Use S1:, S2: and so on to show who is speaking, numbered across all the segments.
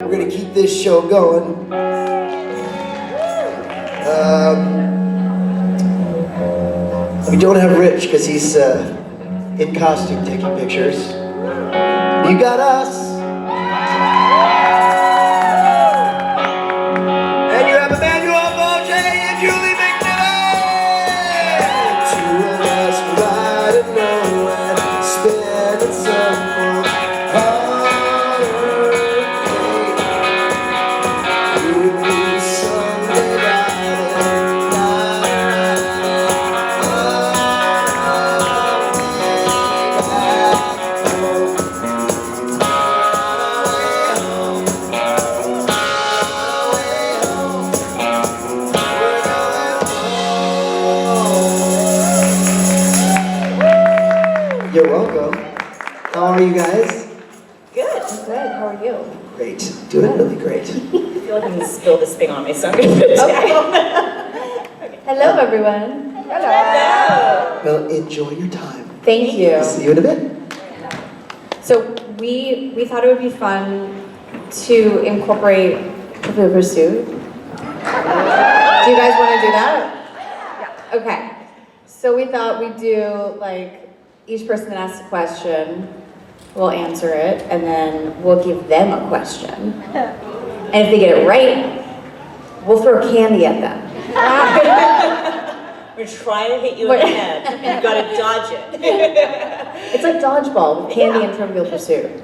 S1: We're going to keep this show going. We don't have Rich because he's in costume taking pictures. You got us. And you have Emmanuelle, Vaugier, and Julie McNiven. Two of us riding nowhere, spending some You're welcome. How are you guys?
S2: Good. I'm good. How are you?
S1: Great. Doing really great.
S2: I feel like I'm going to spill this thing on me, so I'm going to put it down. Hello, everyone. Hello.
S1: Well, enjoy your time.
S2: Thank you.
S1: See you in a bit.
S2: So we thought it would be fun to incorporate Trivial Pursuit. Do you guys want to do that? Yeah. Okay. So we thought we'd do like each person that asks a question, we'll answer it, and then we'll give them a question. And if they get it right, we'll throw candy at them.
S3: We're trying to hit you in the head, and you've got to dodge it.
S2: It's like dodgeball with candy and Trivial Pursuit.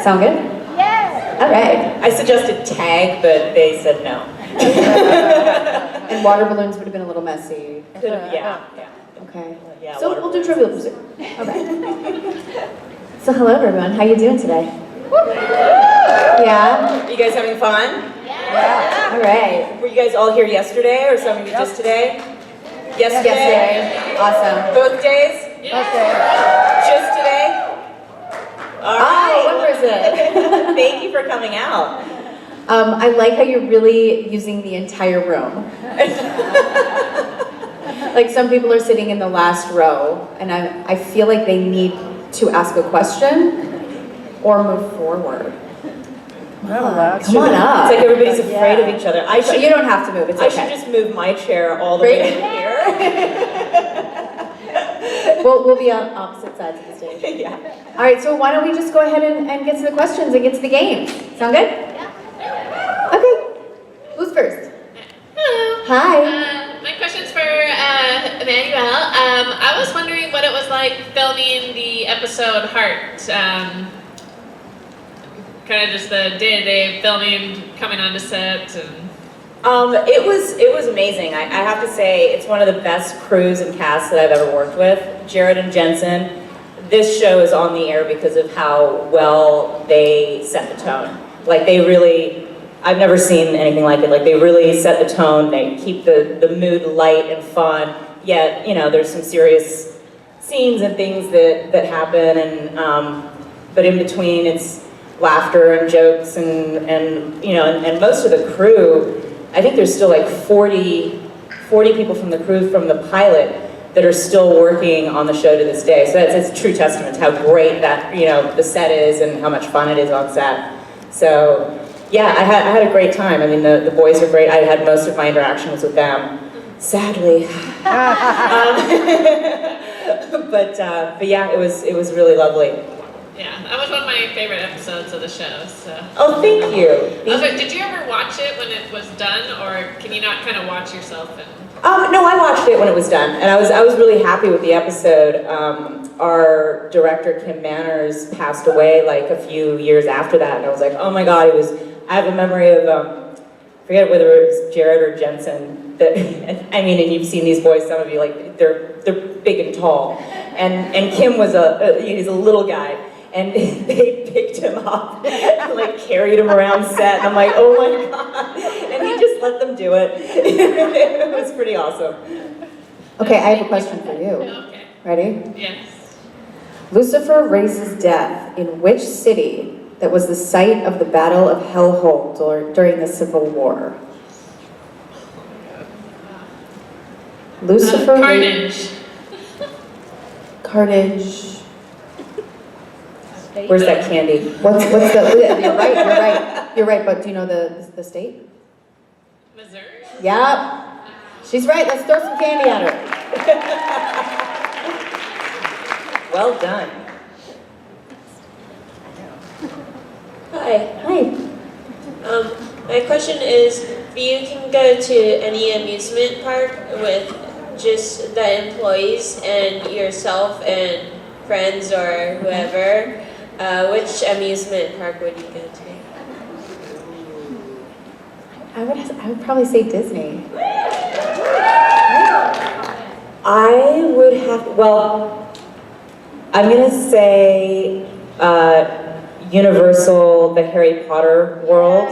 S2: Sound good? Yes! All right.
S3: I suggested tag, but they said no.
S2: And water balloons would have been a little messy.
S3: Yeah.
S2: Okay.
S3: Yeah,
S2: so we'll do Trivial Pursuit. Okay. So hello everyone, how you doing today? Yeah?
S3: You guys having fun?
S2: Yeah. All right.
S3: Were you guys all here yesterday, or some of you just today? Yesterday?
S2: Awesome.
S3: Both days?
S2: Okay.
S3: Just today? All right.
S2: Oh, what was it?
S3: Thank you for coming out.
S2: I like how you're really using the entire room. Like some people are sitting in the last row, and I feel like they need to ask a question or move forward. Come on up.
S3: It's like everybody's afraid of each other.
S2: You don't have to move, it's
S3: I
S2: okay.
S3: should just move my chair all the way over here.
S2: We'll be on opposite sides of the stage.
S3: Yeah.
S2: All right, so why don't we just go ahead and get to the questions and get to the game? Sound good? Yeah. Okay. Who's first?
S4: Hello.
S2: Hi.
S4: My question's for Emmanuelle. I was wondering what it was like filming the episode Heart. Kind of just the day-to-day filming, coming onto set, and
S3: It was amazing. I have to say, it's one of the best crews and casts that I've ever worked with. Jared and Jensen. This show is on the air because of how well they set the tone. Like they really, I've never seen anything like it. Like they really set the tone. They keep the mood light and fun. Yet, you know, there's some serious scenes and things that happen, and but in between, it's laughter and jokes and you know, and most of the crew. I think there's still like 40 people from the crew from the pilot that are still working on the show to this day. So it's a true testament to how great that, you know, the set is and how much fun it is on set. So yeah, I had a great time. I mean, the boys are great. I had most of my interactions with them, sadly. But yeah, it was really lovely.
S4: yeah, that was one of my favorite episodes of the show. So.
S3: Oh, thank you.
S4: I was like, did you ever watch it when it was done, or can you not kind of watch yourself?
S3: No, I watched it when it was done, and I was really happy with the episode. Our director, Kim Manners, passed away like a few years after that, and I was like, oh my God, I have a memory of, forget whether it was Jared or Jensen, that, I mean, and you've seen these boys, some of you, like, they're big and tall, and Kim was he's a little guy, and they picked him up and like carried him around set, and I'm like, oh my God, and he just let them do it. It was pretty awesome.
S2: Okay, I have a question for you.
S4: Okay.
S2: Ready?
S4: Yes.
S2: Lucifer raises death in which city that was the site of the Battle of Hellhole during the Civil War? Lucifer.
S4: Carnage.
S2: Carnage.
S3: Where's that candy?
S2: What's the, you're right, but do you know the state?
S4: Missouri?
S2: Yep. She's right, let's throw some candy at her.
S3: Well done.
S5: Hi.
S2: Hi.
S5: My question is, if you can go to any amusement park with just the employees and yourself and friends or whoever, which amusement park would you go to?
S2: I would probably say Disney.
S3: I would have, well, I'm gonna say Universal, the Harry Potter world,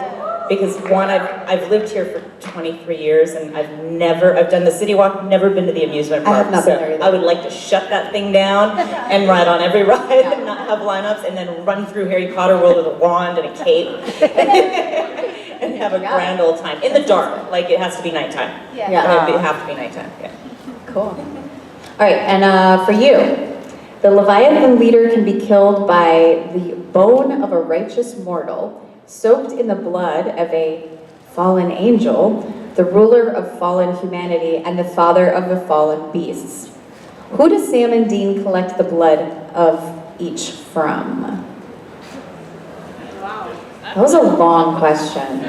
S3: because one, I've lived here for 23 years and I've done the City Walk, never been to the amusement park.
S2: I have not been there either.
S3: I would like to shut that thing down and ride on every ride and not have lineups and then run through Harry Potter world with a wand and a cape and have a grand old time. In the dark, like it has to be nighttime.
S2: Yeah.
S3: It have to be nighttime, yeah.
S2: Cool. All right, and for you, the Leviathan leader can be killed by the bone of a righteous mortal, soaked in the blood of a fallen angel, the ruler of fallen humanity, and the father of the fallen beasts. Who does Sam and Dean collect the blood of each from? That was a long question.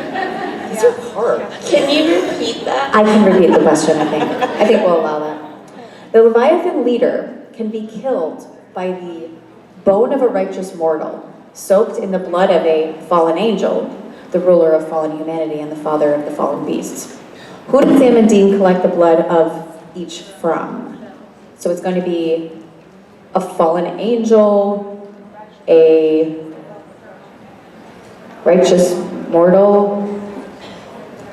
S3: These are hard.
S5: Can you repeat that?
S2: I can repeat the question, I think. I think we'll allow that. The Leviathan leader can be killed by the bone of a righteous mortal, soaked in the blood of a fallen angel, the ruler of fallen humanity and the father of the fallen beasts. Who did Sam and Dean collect the blood of each from? So it's going to be a fallen angel, a righteous mortal.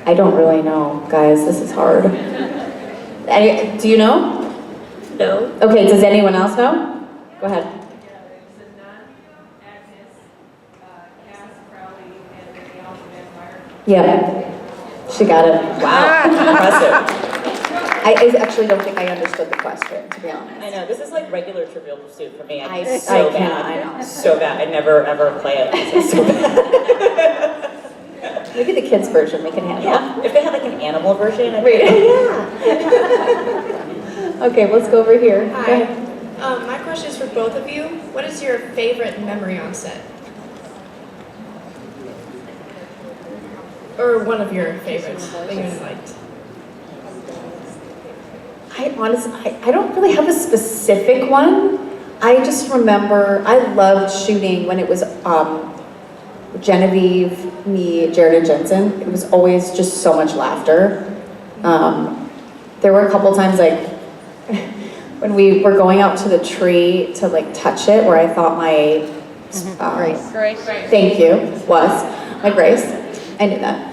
S2: I don't really know, guys. This is hard. Do you know?
S5: No.
S2: Okay, does anyone else know? Go ahead. Yeah, she got it.
S3: Wow, impressive.
S2: I actually don't think I understood the question, to be honest.
S3: I know, this is like regular Trivial Pursuit for me.
S2: I
S3: It's so
S2: can't,
S3: bad.
S2: I know.
S3: So bad. I never ever play it. It's so bad.
S2: Maybe the kids' version we can handle.
S3: Yeah, if they had like an animal version, I'd
S2: Right.
S3: yeah.
S2: Okay, let's go over here. Go
S6: Hi.
S2: ahead.
S6: My question is for both of you. What is your favorite memory on set? Or one of your favorites that you liked?
S2: I honestly, I don't really have a specific one. I just remember I loved shooting when it was Genevieve, me, Jared, and Jensen. It was always just so much laughter. There were a couple times like when we were going out to the tree to like touch it, where I thought my
S7: Grace.
S2: thank you was my Grace. I knew that.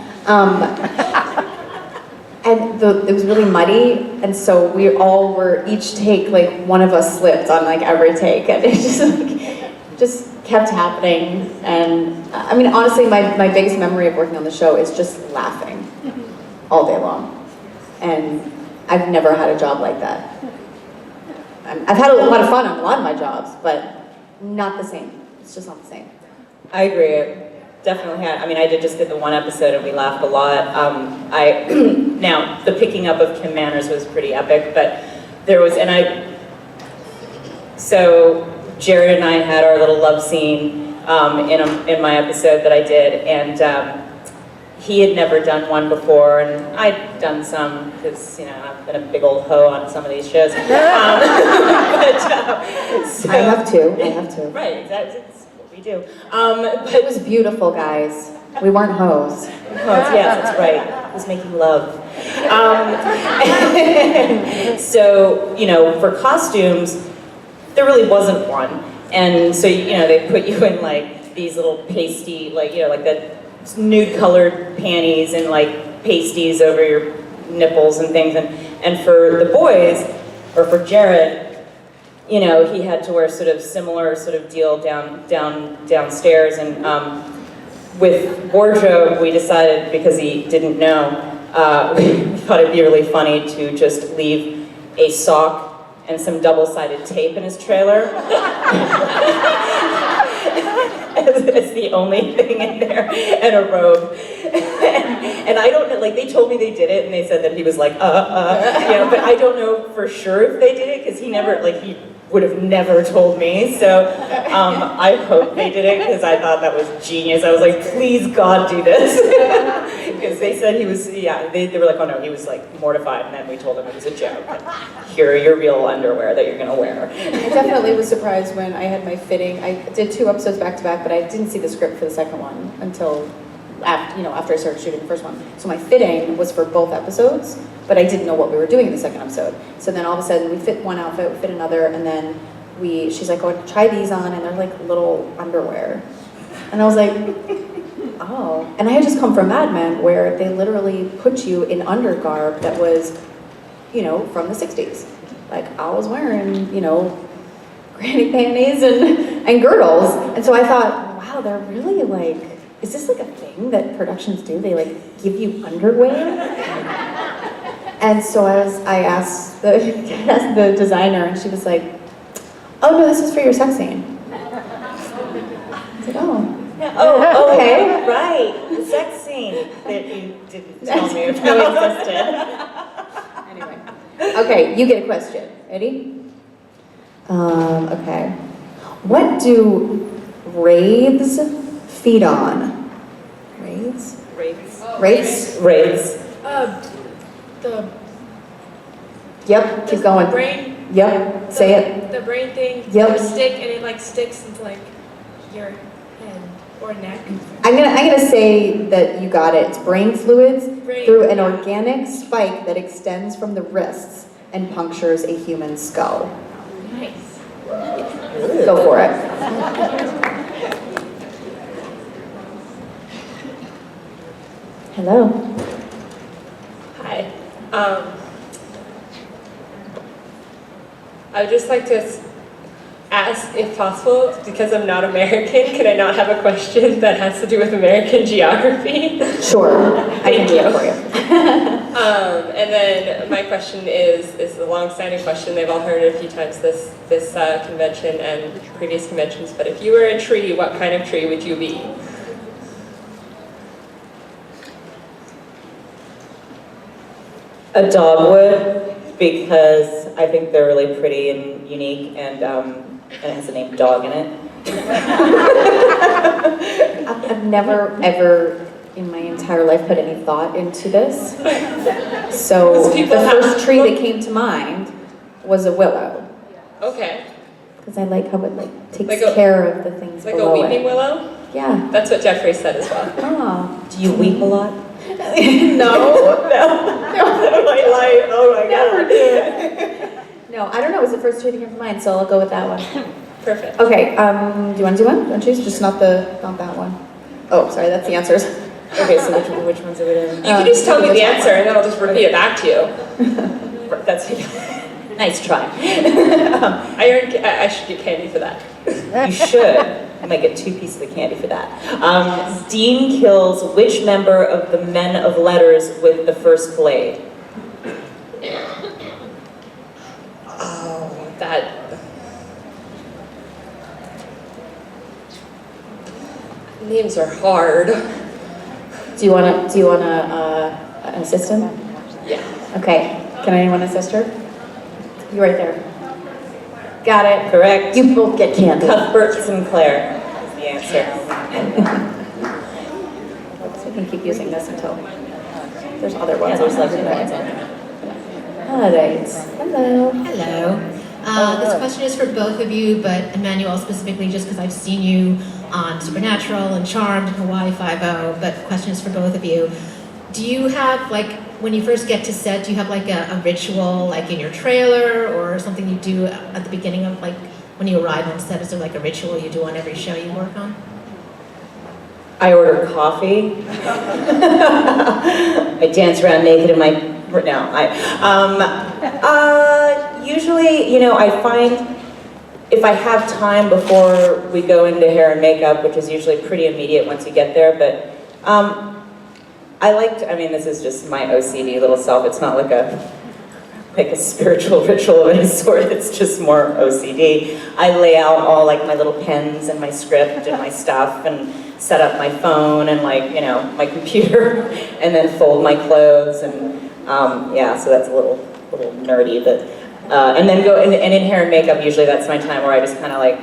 S2: And it was really muddy, and so we all were each take like one of us slipped on like every take, and it just kept happening. And I mean, honestly, my biggest memory of working on the show is just laughing all day long, and I've never had a job like that. I've had a lot of fun on a lot of my jobs, but not the same. It's just not the same.
S3: I agree. Definitely had. I mean, I just did the one episode and we laughed a lot. Now the picking up of Kim Manners was pretty epic, but there was, so Jared and I had our little love scene in my episode that I did, and he had never done one before, and I'd done some because I've been a big old hoe on some of these shows.
S2: I have to.
S3: Right, exactly. We do.
S2: But it was beautiful, guys. We weren't hoes.
S3: Yes, that's right. I was making love. So, for costumes, there really wasn't one. And so, they put you in like these little pasty, like the nude colored panties and like pasties over your nipples and things. And for the boys, or for Jared, he had to wear sort of similar sort of deal downstairs, and with wardrobe we decided, because he didn't know, we thought it'd be really funny to just leave a sock and some double-sided tape in his trailer. it's the only thing in there, and a robe. And I don't know, like they told me they did it, and they said that he was like, but I don't know for sure if they did it, because he never, like he would have never told me, so I hope they did it, because I thought that was genius. I was like, please God, do this. Because they said he was, they were like, oh no, he was like mortified, and then we told him it was a joke. Here are your real underwear that you're gonna wear.
S2: I definitely was surprised when I had my fitting. I did 2 episodes back to back, but I didn't see the script for the second one until after I started shooting the first one. So my fitting was for both episodes, but I didn't know what we were doing in the second episode. So then all of a sudden we fit one outfit, we fit another, and then she's like, oh, try these on, and they're like little underwear. And I was like, oh. And I had just come from Mad Men, where they literally put you in undergarb that was, from the 60s. Like, I was wearing, granny panties and girdles. And so I thought, wow, they're really like, is this like a thing that productions do? They like give you underwear? And so I asked the designer, and she was like, oh no, this is for your sex scene. I said, oh.
S3: Oh, okay, right. The sex scene that you didn't tell me about. Existed.
S2: Anyway. Okay, you get a question. Ready? Okay. What do wraiths feed on? Wraiths? Wraiths?
S3: Wraiths.
S6: The
S2: Yep, keep going.
S6: brain.
S2: Yep, say it.
S6: The brain thing.
S2: Yep.
S6: The stick, and it like sticks into like your head or neck.
S2: I'm gonna say that you got it. It's brain fluids through an organic spike that extends from the wrists and punctures a human skull.
S6: Nice.
S2: Go for it. Hello.
S7: Hi. I would just like to ask, if possible, because I'm not American, can I not have a question that has to do with American geography?
S2: Sure, I can do it for you.
S7: And then my question is a long-standing question. They've all heard it a few times this convention and previous conventions. But if you were a tree, what kind of tree would you be?
S3: A dogwood, because I think they're really pretty and unique, and it has the name dog in it.
S2: I've never, ever in my entire life put any thought into this. So the first tree that came to mind was a willow.
S7: Okay.
S2: Because I like how it takes
S7: Like
S2: care of the things
S7: Like
S2: below
S7: a weeping
S2: it.
S7: willow?
S2: Yeah.
S7: That's what Jeffrey said as well.
S2: Oh.
S3: Do you weep a lot?
S2: No.
S3: My life, oh my God.
S2: No, I don't know. It was the first tree that came to mind, so I'll go with that one.
S7: Perfect.
S2: Okay, do you want to do one? Don't choose? Just not that one. Oh, sorry, that's the answers.
S3: Okay, so which ones are we doing?
S7: You can just tell me the answer and then I'll just repeat it back to you.
S3: That's nice try.
S7: I should get candy for that.
S3: You should. I might get 2 pieces of candy for that. Dean kills which member of the Men of Letters with the first blade?
S7: Oh, that... Names are hard.
S2: Do you want an assistant?
S7: Yeah.
S2: Okay. Can anyone assist her? You right there. Got it.
S3: Correct.
S2: You both get candy.
S3: Cuthbert Sinclair is the answer.
S2: So we can keep using this until there's other ones.
S3: Yeah, there's
S2: on
S3: like
S2: there.
S3: ones on there.
S2: All right. Hello.
S8: Hello. This question is for both of you, but Emmanuelle specifically, just because I've seen you on Supernatural and Charmed and Hawaii Five-0, but the question is for both of you. Do you have, when you first get to set, do you have a ritual, in your trailer, or something you do at the beginning of, when you arrive on set? Is there, a ritual you do on every show you work on?
S3: I order coffee. I dance around naked in my... No, usually, I find if I have time before we go into hair and makeup, which is usually pretty immediate once you get there, but I like to, this is just my OCD little self, it's not like a like a spiritual ritual of any sort. It's just more OCD. I lay out all like my little pens and my script and my stuff and set up my phone and like, you know, my computer and then fold my clothes and yeah, so that's a little nerdy, but and then go and in hair and makeup, usually that's my time where I just kind of like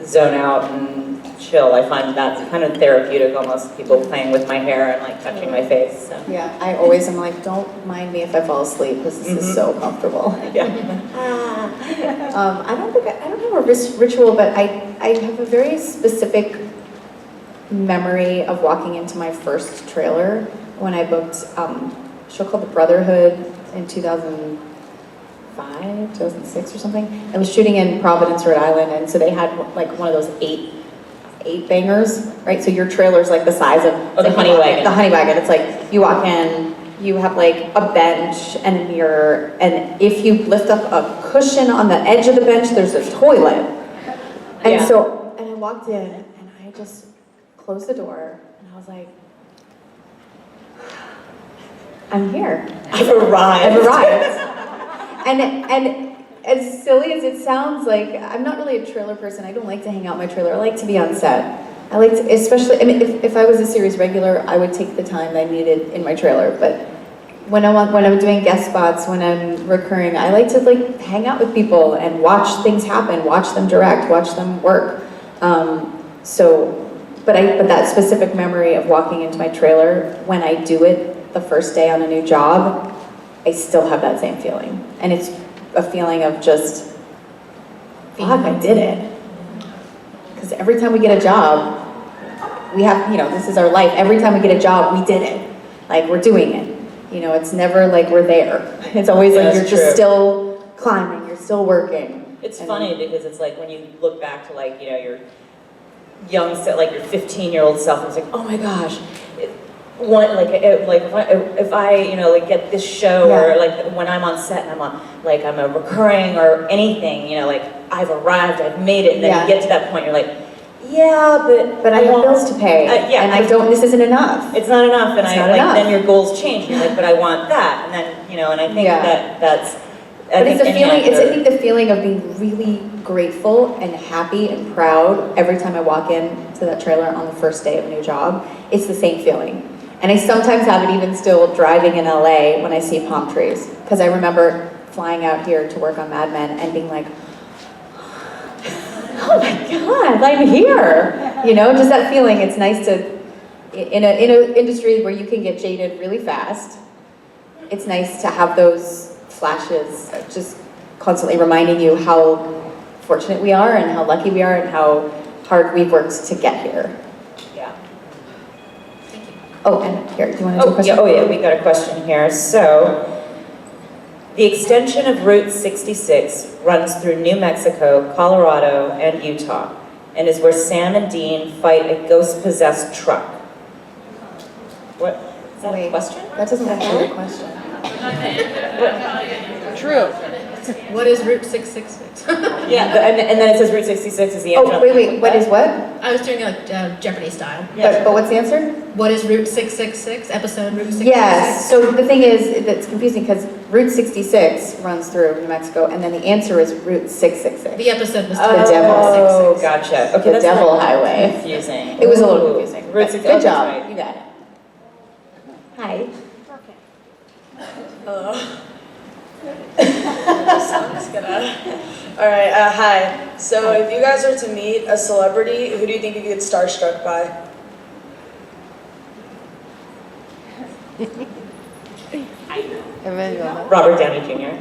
S3: zone out and chill. I find that's kind of therapeutic almost, people playing with my hair and like touching my face. So.
S2: Yeah, I always am like, don't mind me if I fall asleep because this is so comfortable.
S3: Yeah.
S2: I don't have a ritual, but I have a very specific memory of walking into my first trailer when I booked a show called The Brotherhood in 2005, 2006 or something. I was shooting in Providence, Rhode Island, and so they had like one of those eight bangers, right? So your trailer's like the size of
S3: the honey wagon.
S2: The honey wagon. It's like you walk in, you have like a bench and a mirror, and if you lift up a cushion on the edge of the bench, there's a toilet. And
S3: Yeah.
S2: so, and I walked in and I just closed the door and I was like, I'm here.
S3: I've arrived.
S2: I've arrived. And as silly as it sounds, like, I'm not really a trailer person. I don't like to hang out in my trailer. I like to be on set. I like to, especially, I mean, if I was a series regular, I would take the time I needed in my trailer. But when I'm doing guest spots, when I'm recurring, I like to like hang out with people and watch things happen, watch them direct, watch them work. But that specific memory of walking into my trailer, when I do it the first day on a new job, I still have that same feeling. And it's a feeling of just, fuck, I did it. Because every time we get a job, we have, you know, this is our life. Every time we get a job, we did it. Like, we're doing it. You know, it's never like we're there. It's always like you're just still climbing, you're still working.
S3: It's funny because it's like when you look back to like, you know, your young self, like your 15-year-old self, it's like, oh my gosh, if I, you know, like get this show or like when I'm on set and I'm on, like I'm a recurring or anything, you know, like I've arrived, I've made it, and then you get to that point, you're like, yeah, but
S2: I have bills to pay, and I don't, this isn't enough.
S3: It's not enough, and then your goals change, and you're like, but I want that, and then, you know, and I think that's,
S2: but it's a feeling, I think the feeling of being really grateful and happy and proud every time I walk into that trailer on the first day of a new job. It's the same feeling. And I sometimes have it even still driving in LA when I see palm trees. Because I remember flying out here to work on Mad Men and being like, oh my God, I'm here. You know, just that feeling. It's nice to, in an industry where you can get jaded really fast, it's nice to have those flashes just constantly reminding you how fortunate we are and how lucky we are and how hard we've worked to get here.
S3: Yeah.
S2: Oh, and here, do you want to do a question?
S3: Yeah, we got a question here. So, the extension of Route 66 runs through New Mexico, Colorado, and Utah, and is where Sam and Dean fight a ghost-possessed truck. What? Is that a question?
S2: That doesn't answer your question.
S6: True. What is Route 666?
S3: Yeah, and then it says Route 66 is the answer.
S2: Oh, wait, what is what?
S8: I was doing like Jeopardy style.
S2: But what's the answer?
S8: What is Route 666? Episode Route 666?
S2: Yes, so the thing is, that's confusing because Route 66 runs through New Mexico, and then the answer is Route 666.
S8: The episode was
S2: The devil.
S3: Oh, gotcha. Okay,
S2: The
S3: that's
S2: devil
S3: not
S2: highway.
S3: confusing.
S2: It was a little confusing.
S3: Route
S2: but
S3: 66.
S2: Good job,
S3: Right.
S2: you got it. Hi.
S9: Hello. Sounds good. Alright, hi. So if you guys are to meet a celebrity, who do you think you get starstruck by?
S6: Emmanuelle.
S3: Robert Downey Jr.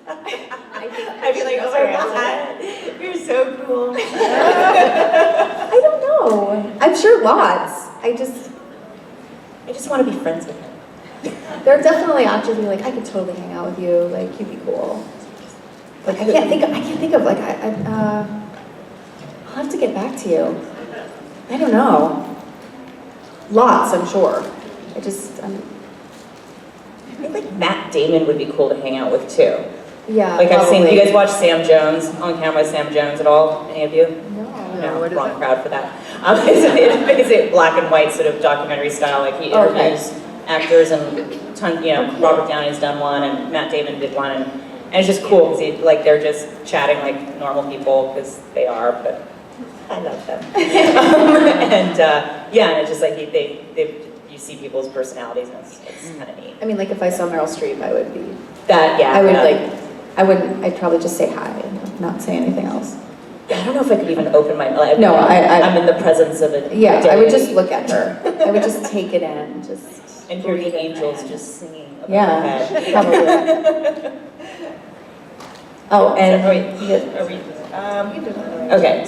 S3: I'd be like, oh my God, you're so cool.
S2: I don't know. I'm sure lots. I just
S3: want to be friends with him.
S2: there are definitely actors who are like, I could totally hang out with you, like you'd be cool. Like I can't think of like I'll have to get back to you. I don't know. Lots, I'm sure. I
S3: think like Matt Damon would be cool to hang out with too.
S2: Yeah.
S3: Like I've seen,
S2: probably.
S3: you guys watch Sam Jones, On Camera with Sam Jones at all? Any of you?
S2: No.
S6: what is
S3: Wrong
S6: it?
S3: crowd for that. It's a black and white sort of documentary style, like he interviews actors and ton, you know, Robert Downey's done one, and Matt Damon did one, and it's just cool because like they're just chatting like normal people because they are, but I love them. And yeah, and it's just like you see people's personalities, and it's kind of neat.
S2: I mean, like if I saw Meryl Streep, I would be.
S3: That yeah.
S2: I would
S3: yeah.
S2: like. I wouldn't. I'd probably just say hi and not say anything else.
S3: Yeah, I don't know if I could even open my. Like,
S2: No,
S3: I'm in the presence of it.
S2: Yeah, I would just look at her. I would just take it in, just.
S3: And hear
S2: breathe
S3: the
S2: in
S3: angels
S2: and-
S3: just singing. Above
S2: Yeah,
S3: my head.
S2: probably. Oh, and
S3: Are we, okay.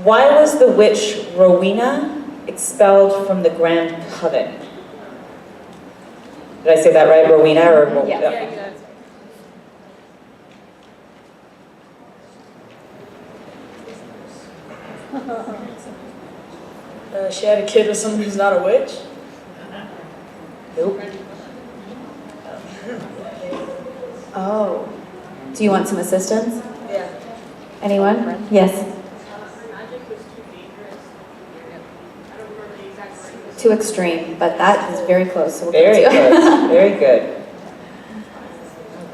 S3: Why was the witch Rowena expelled from the Grand Coven? Did I say that right, Rowena or?
S2: Yeah.
S9: She had a kid with someone who's not a witch.
S3: Nope.
S2: Oh. Do you want some assistance?
S9: Yeah.
S2: Anyone? Yes. Too extreme, but that is very close. So we'll
S3: Very
S2: give it to you.
S3: good. Very good.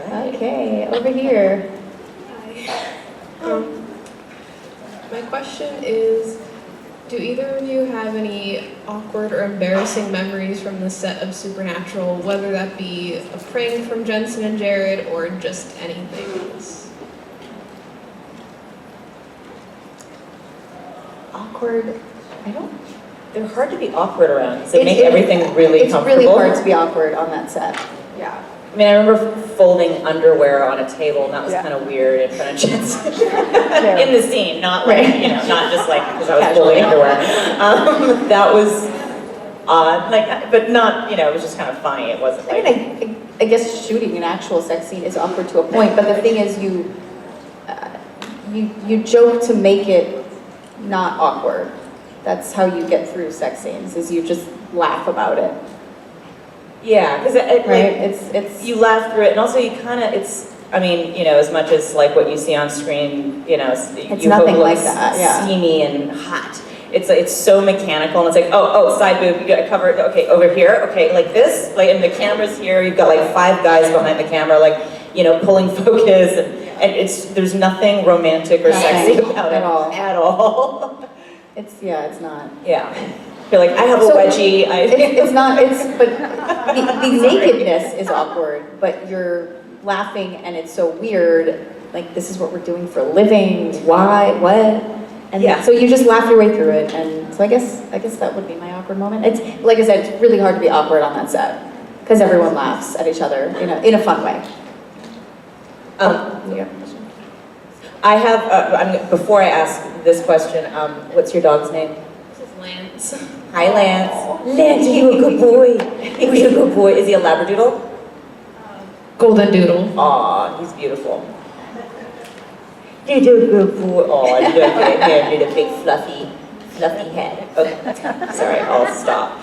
S3: All right.
S2: Okay, over here.
S6: My question is, do either of you have any awkward or embarrassing memories from the set of Supernatural, whether that be a prank from Jensen and Jared or just anything else?
S2: Awkward. I don't.
S3: They're hard to be awkward around because they make everything really
S2: It's
S3: comfortable.
S2: really hard to be awkward on that set. Yeah.
S3: I mean, I remember folding underwear on a table, and that was kind of weird in front of Jensen. In the scene, not like, you know, not just like because I was folding underwear. That was odd, like, but not, you know, it was just kind of funny. It wasn't like.
S2: I mean, I guess shooting an actual sex scene is awkward to a point, but the thing is, you joke to make it not awkward. That's how you get through sex scenes, is you just laugh about it.
S3: Yeah, because
S2: Right?
S3: like,
S2: It's
S3: you laugh through it, and also you kind of, it's, I mean, you know, as much as like what you see on screen, you know,
S2: It's
S3: you
S2: nothing
S3: hope
S2: like
S3: looks
S2: that, yeah.
S3: steamy and hot. It's so mechanical, and it's like, oh, side boob, you gotta cover it, okay, over here, okay, like this, like, and the camera's here, you've got like 5 guys behind the camera, like, you know, pulling focus, and there's nothing romantic or sexy about
S2: at
S3: it.
S2: all.
S3: At all.
S2: it's not.
S3: Yeah. You're like, I have a
S2: So,
S3: wedgie,
S2: It's not, but the nakedness is awkward, but you're laughing and it's so weird, like this is what we're doing for a living, why, what? And
S3: Yeah.
S2: so you just laugh your way through it, and so I guess that would be my awkward moment. It's, like I said, it's really hard to be awkward on that set, because everyone laughs at each other, in a fun way. You have a question?
S3: I have, before I ask this question, what's your dog's name?
S6: This is Lance.
S3: Hi, Lance. Lance, are you a good boy? Are you a good boy? Is he a Labradoodle?
S6: Golden Doodle.
S3: Aw, he's beautiful. You're a good boy. Aw, look at him with a big fluffy head. Okay, sorry, I'll stop.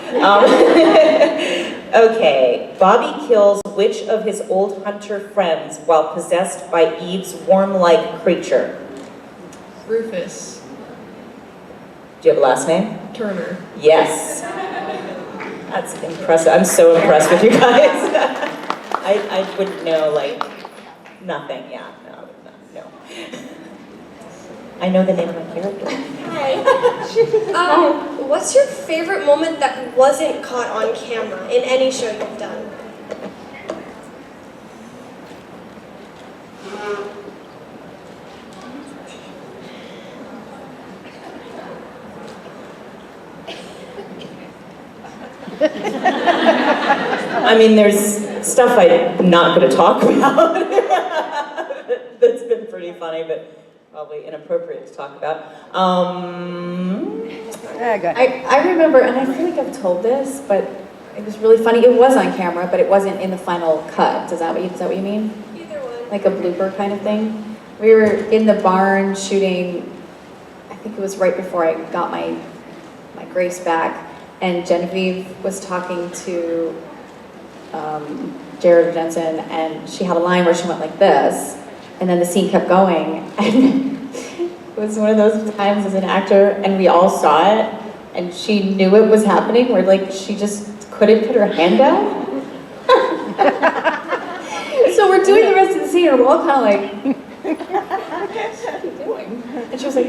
S3: Okay, Bobby kills which of his old hunter friends while possessed by Eve's worm-like creature?
S6: Rufus.
S3: Do you have a last name?
S6: Turner.
S3: Yes. That's impressive. I'm so impressed with you guys. I wouldn't know, like, nothing. Yeah, no. I know the name of my character.
S10: Hi. What's your favorite moment that wasn't caught on camera in any show you've done?
S3: I mean, there's stuff I'm not going to talk about that's been pretty funny, but probably inappropriate to talk about.
S2: I remember, and I feel like I've told this, but it was really funny. It was on camera, but it wasn't in the final cut. Is that what you mean?
S10: Either one.
S2: Like a blooper kind of thing? We were in the barn shooting, I think it was right before I got my Grace back, and Genevieve was talking to Jared Jensen, and she had a line where she went like this, and then the scene kept going, and it was one of those times as an actor, and we all saw it, and she knew it was happening, where like she just couldn't put her hand down, So we're doing the rest of the scene, and we're all kind of like, what's she doing? And she was like,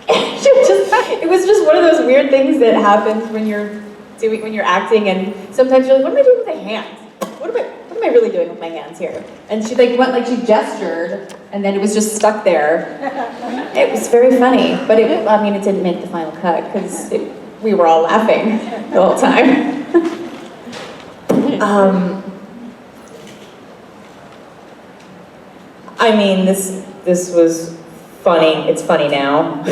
S2: it was just one of those weird things that happens when you're acting, and sometimes you're like, what am I doing with my hands? What am I really doing with my hands here? And she like went like she gestured, and then it was just stuck there. It was very funny, but it didn't make the final cut because we were all laughing the whole time.
S3: I mean, this was funny. It's funny now.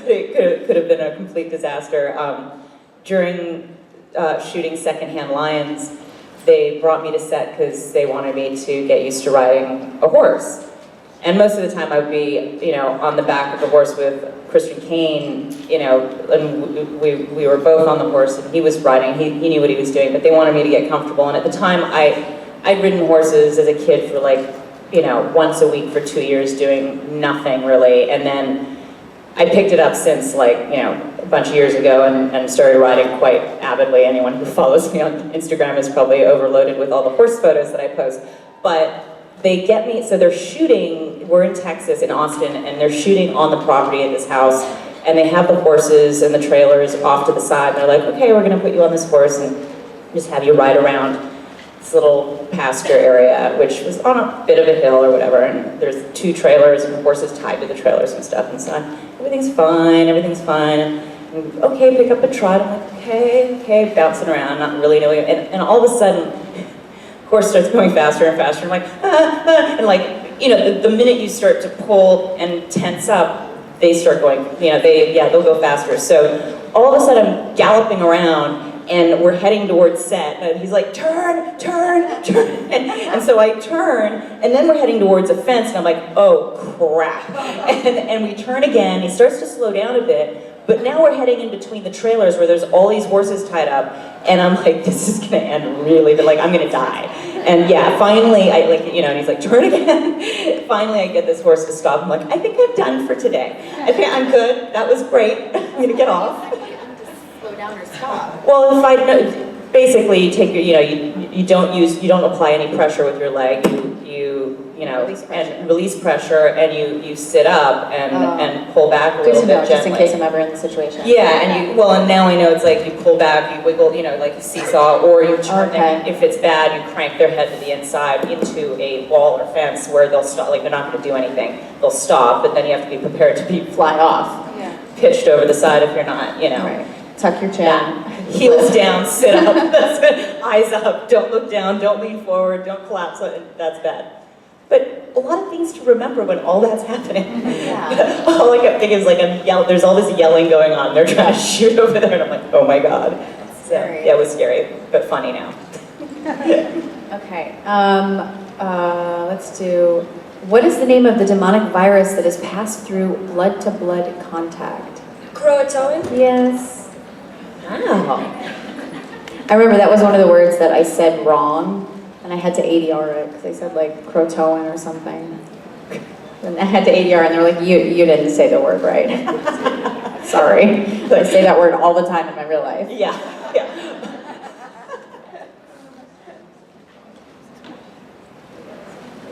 S3: It could have been a complete disaster. During shooting Secondhand Lions, they brought me to set because they wanted me to get used to riding a horse. And most of the time I would be, on the back of the horse with Christian Kane, and we were both on the horse and he was riding, he knew what he was doing, but they wanted me to get comfortable. And at the time I'd ridden horses as a kid for once a week for 2 years doing nothing really. And then I picked it up since a bunch of years ago and started riding quite avidly. Anyone who follows me on Instagram is probably overloaded with all the horse photos that I post. But they get me, so they're shooting, we're in Texas, in Austin, and they're shooting on the property at this house, and they have the horses and the trailers off to the side, and they're like, okay, we're gonna put you on this horse and just have you ride around this little pasture area, which was on a bit of a hill or whatever, and there's 2 trailers and horses tied to the trailers and stuff, and so everything's fine, and, okay, pick up a trot. I'm like, okay, bouncing around, not really knowing, and all of a sudden, horse starts going faster and faster. I'm like, and the minute you start to pull and tense up, they start going, they'll go faster. So all of a sudden I'm galloping around and we're heading towards set, and he's like, turn. And so I turn, and then we're heading towards a fence, and I'm like, oh crap. And we turn again, he starts to slow down a bit, but now we're heading in between the trailers where there's all these horses tied up, and I'm like, this is gonna end really, but I'm gonna die. And yeah, finally, and he's like, turn again. Finally, I get this horse to stop. I'm like, I think I'm done for today. I think I'm good, that was great, I'm gonna get off.
S2: Slow down or stop.
S3: Well, basically you take your, you don't apply any pressure with your leg, release pressure, and you sit up and pull back a little bit gently.
S2: Just in case I'm ever in the situation.
S3: Yeah, and now I know it's like you pull back, you wiggle, like you seesaw, or you turn them, if it's bad, you crank their head to the inside into a wall or fence where they'll stop, they're not gonna do anything. They'll stop, but then you have to be prepared to fly off, pitched over the side if you're not,
S2: Right. Tuck your chin.
S3: Heels down, sit up, eyes up, don't look down, don't lean forward, don't collapse, that's bad. But a lot of things to remember when all that's happening.
S2: Yeah.
S3: All I kept thinking is there's all this yelling going on, they're trying to shoot over there, and I'm like, oh my God. So, yeah, it was scary, but funny now.
S2: Okay, let's do, what is the name of the demonic virus that is passed through blood-to-blood contact?
S10: Croatoan?
S2: Yes.
S3: Wow.
S2: I remember that was one of the words that I said wrong, and I had to ADR it, because I said Croatoan or something. And I had to ADR, and they were like, you didn't say the word right. Sorry. I say that word all the time in my real life.
S3: Yeah.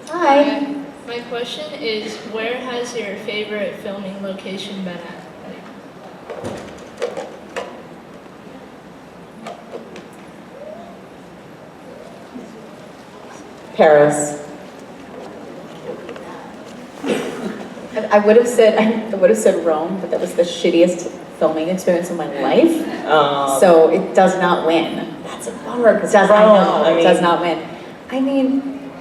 S2: Hi.
S4: My question is, where has your favorite filming location been at?
S3: Paris.
S2: I would have said Rome, but that was the shittiest filming experience of my life. So it does not win.
S3: That's a bummer, because
S2: I know, it does not win. I mean,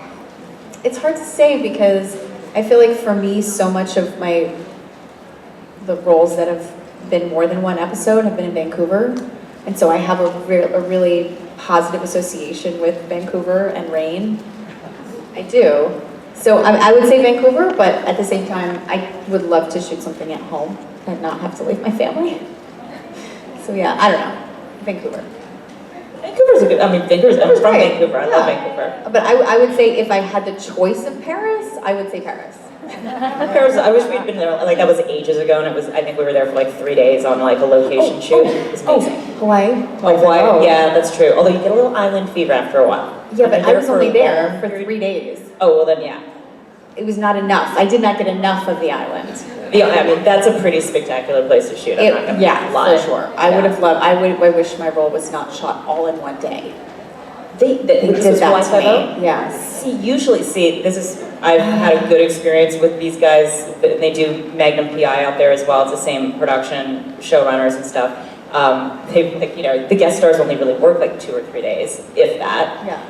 S2: it's hard to say because I feel like for me, so much of the roles that have been more than one episode have been in Vancouver. And so I have a really positive association with Vancouver and rain. I do. So I would say Vancouver, but at the same time, I would love to shoot something at home and not have to leave my family. So yeah, I don't know. Vancouver.
S3: Vancouver's a good, I'm from Vancouver, I love Vancouver.
S2: But I would say if I had the choice of Paris, I would say Paris.
S3: I wish we'd been there, like that was ages ago, and I think we were there for like 3 days on like a location shoot. It was amazing.
S2: Hawaii?
S3: Hawaii, yeah, that's true. Although you get a little island fever after a while.
S2: Yeah, but
S3: You're
S2: I was only
S3: a
S2: there
S3: long
S2: for
S3: period.
S2: 3 days.
S3: Oh, well then, yeah.
S2: It was not enough. I did not get enough of the island.
S3: Yeah, I mean, that's a pretty spectacular place to shoot. I'm not gonna
S2: Yeah,
S3: lie.
S2: for sure. I would have loved, I wish my role was not shot all in one day.
S3: They
S2: This
S3: did
S2: was
S3: that
S2: Hawaii
S3: to
S2: Five-0?
S3: me.
S2: Yes.
S3: I've had a good experience with these guys. They do Magnum PI out there as well. It's the same production, showrunners and stuff. They, like, you know, the guest stars only really work like 2 or 3 days, if that.
S2: Yeah.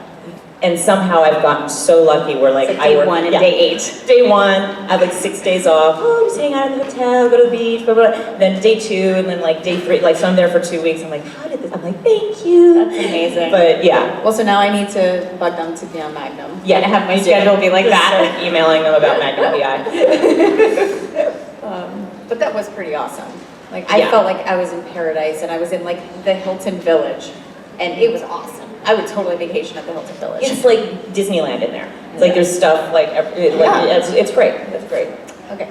S3: And somehow I've gotten so lucky where like,
S2: It's like day
S3: I work,
S2: 1 and
S3: yeah,
S2: day 8.
S3: Day 1, I have like 6 days off. Oh, just hang out in the hotel, go to the beach, blah, blah, blah. Then day 2, and then like day 3, like so I'm there for 2 weeks. I'm like, how did this? I'm like, thank you.
S2: That's amazing.
S3: But yeah.
S2: Well, so now I need to bug them to be on Magnum.
S3: Yeah,
S2: and have my
S3: you do.
S2: schedule be like
S3: Just
S2: that.
S3: start emailing them about Magnum PI.
S2: But that was pretty awesome. Like I
S3: Yeah.
S2: felt like I was in paradise, and I was in like the Hilton Village, and it was awesome. I would totally vacation at the Hilton Village.
S3: It's like Disneyland in there. It's like there's stuff like, it's great. It's great.
S2: Okay,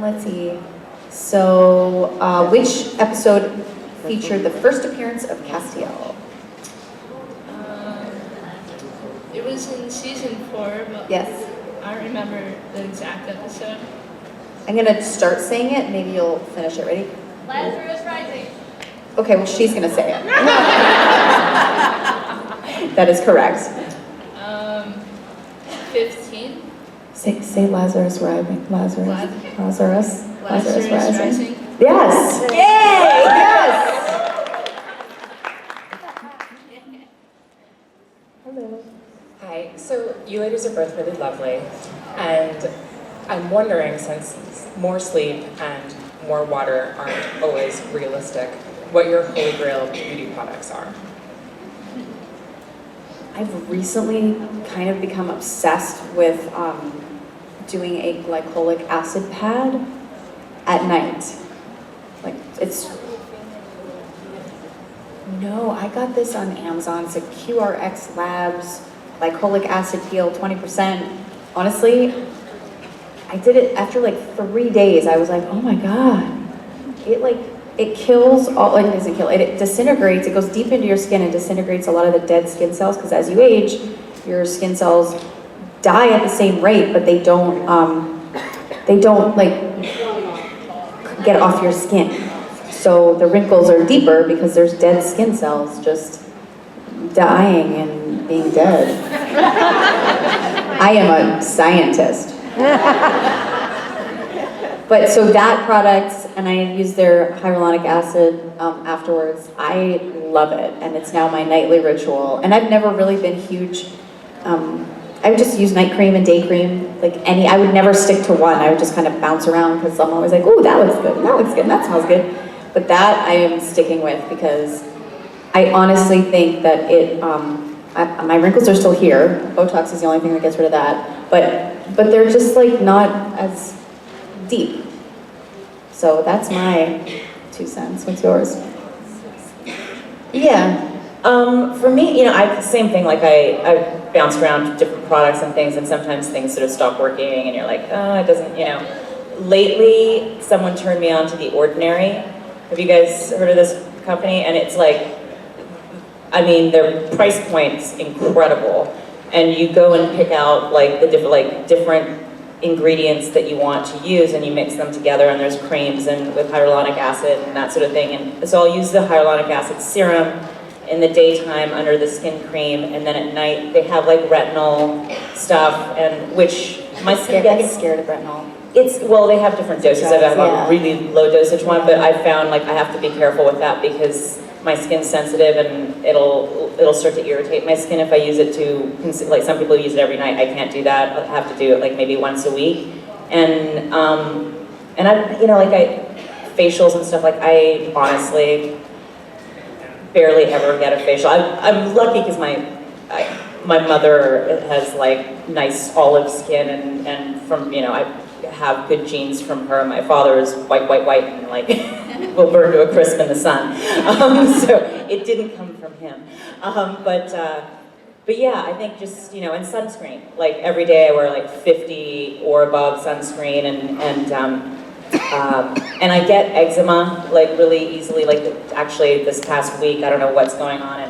S2: let's see. So, which episode featured the first appearance of Castiel?
S6: It was in season 4, but
S2: Yes.
S6: I don't remember the exact episode.
S2: I'm gonna start saying it, maybe you'll finish it. Ready?
S4: Lazarus Rising.
S2: Okay, well, she's gonna say it. That is correct.
S6: 15.
S2: Say Lazarus Rising. Lazarus
S6: Lazarus
S2: Rising. Yes. Yay! Yes. Hello.
S7: Hi, so you ladies are both really lovely, and I'm wondering, since more sleep and more water aren't always realistic, what your holy grail beauty products are.
S2: I've recently kind of become obsessed with doing a glycolic acid pad at night. Like no, I got this on Amazon. It's a QRX Labs glycolic acid peel, 20%. Honestly, I did it after like 3 days. I was like, oh my God. It kills all, it doesn't kill, it disintegrates, it goes deep into your skin and disintegrates a lot of the dead skin cells, because as you age, your skin cells die at the same rate, but they don't like get off your skin. So the wrinkles are deeper because there's dead skin cells just dying and being dead. I am a scientist. But so that product, and I use their hyaluronic acid afterwards. I love it, and it's now my nightly ritual. And I've never really been huge. I would just use night cream and day cream, I would never stick to one. I would just kind of bounce around because I'm always like, oh, that looks good, that looks good, that smells good. But that I am sticking with because I honestly think that my wrinkles are still here. Botox is the only thing that gets rid of that. But they're just like not as deep. So that's my 2 cents. What's yours?
S3: Yeah. For me, same thing, like I bounced around different products and things, and sometimes things sort of stop working and you're like, oh, it doesn't, Lately, someone turned me on to The Ordinary. Have you guys heard of this company? And it's like, their price point's incredible. And you go and pick out the different ingredients that you want to use, and you mix them together, and there's creams and with hyaluronic acid and that sort of thing. And so I'll use the hyaluronic acid serum in the daytime under the skin cream, and then at night they have retinol stuff, and which my skin
S2: I get scared of retinol.
S3: they have different doses. I have
S2: Yeah.
S3: a really low dosage one, but I found I have to be careful with that because my skin's sensitive and it'll start to irritate my skin if I use it some people use it every night. I can't do that. I have to do it maybe once a week. And facials and stuff, I honestly barely ever get a facial. I'm lucky because my mother has nice olive skin and from I have good genes from her. My father is white and will burn to a crisp in the sun. So it didn't come from him. But But yeah, I think just, you know, and sunscreen. Like every day I wear like 50 or above sunscreen, and I get eczema like really easily. Like actually this past week, I don't know what's going on,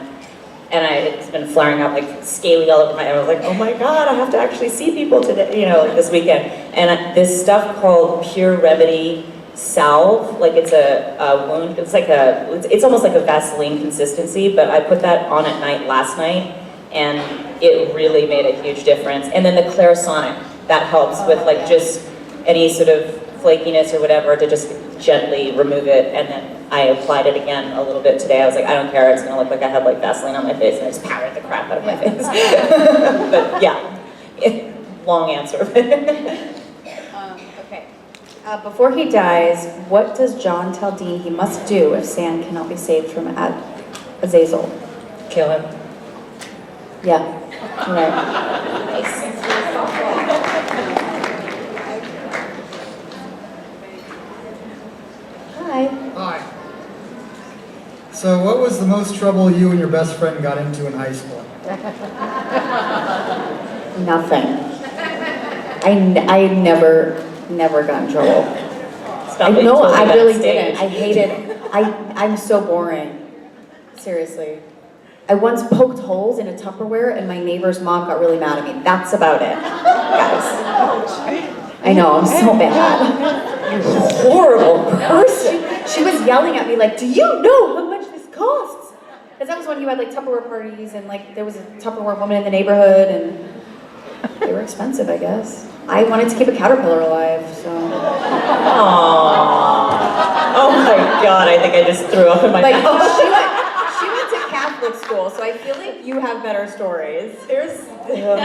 S3: it's been flaring up like scaly all over my. I was like, oh my god, I have to actually see people today, you know, like this weekend. And this stuff called Pure Remedy salve, like it's a wound. It's like it's almost like a Vaseline consistency, but I put that on at night last night. And it really made a huge difference. And then the Clarisonic, that helps with like just any sort of flakiness or whatever, to just gently remove it. And then I applied it again a little bit today. I was like, I don't care, it's gonna look like I have like Vaseline on my face, and I just powdered the crap out of my face. But yeah, long answer.
S2: Okay. Before he dies, what does John tell Dean he must do if Sand cannot be saved from Azazel?
S7: Kill him.
S2: Yeah. All right. Hi.
S11: Hi. So what was the most trouble you and your best friend got into in high school?
S2: Nothing. I never got in trouble. No, I really didn't. I hated. I'm so boring. Seriously. I once poked holes in a Tupperware and my neighbor's mom got really mad at me. That's about it, guys. I know, I'm so bad. You're a horrible person. She was yelling at me like, do you know how much this costs? Because that was when you had like Tupperware parties and like there was a Tupperware woman in the neighborhood and they were expensive, I guess. I wanted to keep a caterpillar alive, so.
S3: Aww. Oh my god, I think I just threw up in my mouth.
S2: She went to Catholic school, so I feel like you have better stories.
S3: Oh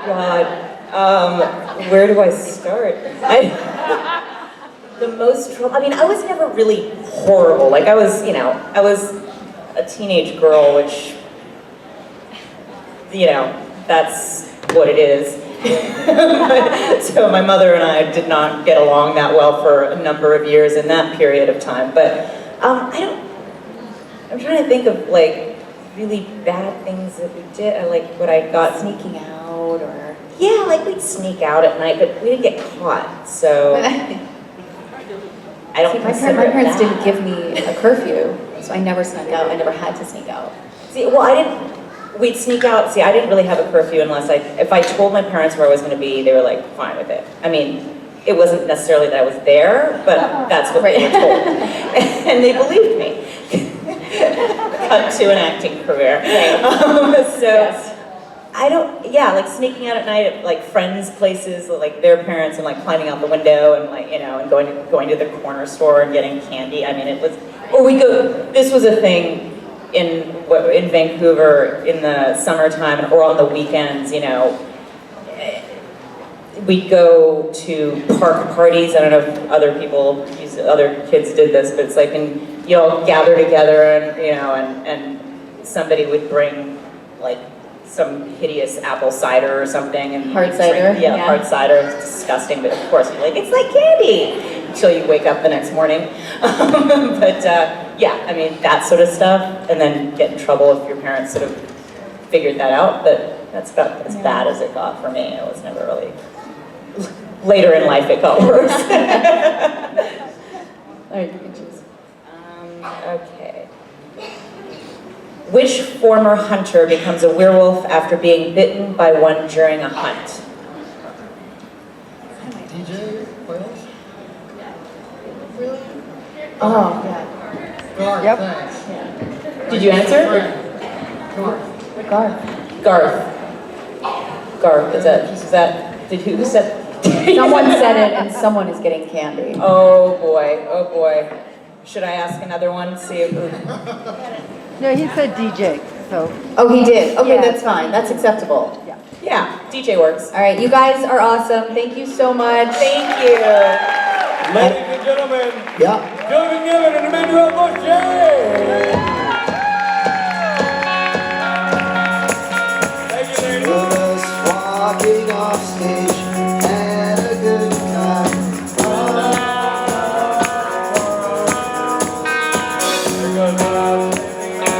S3: god. Where do I start? The most trouble, I mean, I was never really horrible. Like I was a teenage girl, which, you know, that's what it is. So my mother and I did not get along that well for a number of years in that period of time. But I'm trying to think of like really bad things that we did. What I got
S2: Sneaking out or...
S3: Yeah, like we'd sneak out at night, but we didn't get caught, so I don't
S2: See, my
S3: consider
S2: parents
S3: it
S2: didn't give me a curfew, so I never snuck out. I never had to sneak out.
S3: See, well, we'd sneak out. See, I didn't really have a curfew unless if I told my parents where I was going to be, they were like, fine with it. I mean, it wasn't necessarily that I was there, but that's what they were told. And they believed me. Cut to an acting career. Like sneaking out at night at like friends' places, like their parents, and like climbing out the window and like, you know, and going to the corner store and getting candy. I mean, this was a thing in Vancouver in the summertime or on the weekends, you know. We'd go to park parties. I don't know if other kids did this, but it's like, and you all gather together and, you know, and somebody would bring like some hideous apple cider or something. And
S2: hard cider?
S3: Yeah, hard cider. It's disgusting, but of course you're like, it's like candy until you wake up the next morning. Yeah, I mean, that sort of stuff. And then get in trouble if your parents sort of figured that out, but that's about as bad as it got for me. It was never really... Later in life, it got worse.
S2: All right, you can choose.
S3: Okay. Which former hunter becomes a werewolf after being bitten by one during a hunt?
S11: DJ Wales?
S6: Really?
S2: Oh, yeah.
S11: Garth,
S2: Yep.
S11: thanks.
S2: Yeah.
S3: Did you answer?
S11: Garth.
S3: Garth, is that, who said?
S2: Someone said it and someone is getting candy.
S3: Oh boy. Should I ask another one, see if...
S12: No, he said DJ, so.
S2: Oh, he did? Okay,
S12: Yeah.
S2: that's fine. That's acceptable.
S3: Yeah, DJ works.
S2: All right, you guys are awesome. Thank you so much.
S3: Thank you.
S13: Ladies and gentlemen,
S1: Yeah.
S13: McNiven and Emmanuelle Vaugier. Thank you, ladies.
S1: Just walking off stage, had a good time.
S13: Here goes the last singing,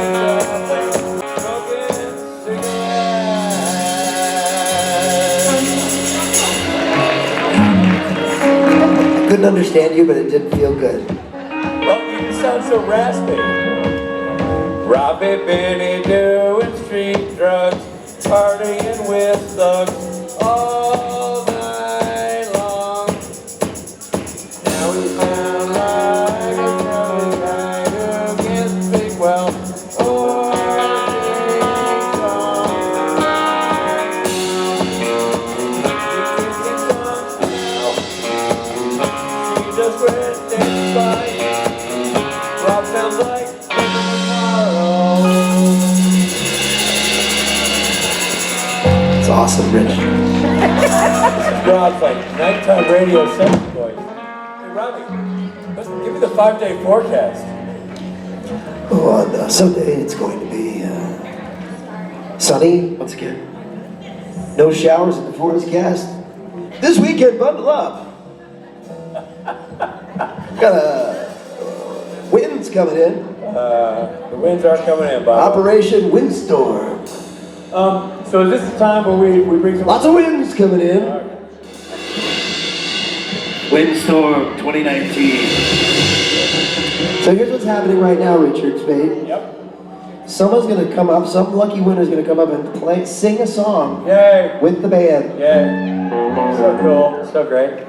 S13: smoking cigarettes.
S1: couldn't understand you, but it didn't feel good.
S13: Oh, you just sound so raspy. Robbie Benny doing street drugs, partying with thugs all night long. Now he sounds like a silly guy who gets big well or ding dong. She just went dancing by. Rob sounds like tomorrow.
S1: It's awesome, Rich.
S13: This is Rob's like nighttime radio sex voice. Hey Robbie, give me the 5-day forecast.
S1: Oh, on Sunday it's going to be sunny once again. No showers in the forecast. This weekend, bundle up. Got winds coming in.
S13: The winds are coming in, Bob.
S1: Operation Windstorm.
S13: So is this the time where we bring some...
S1: Lots of winds coming in. Windstorm 2019. So here's what's happening right now, Richard Spade.
S13: Yep.
S1: Someone's gonna come up, some lucky winner's gonna come up and sing a song
S13: Yay.
S1: with the band.
S13: Yay. So cool. So great.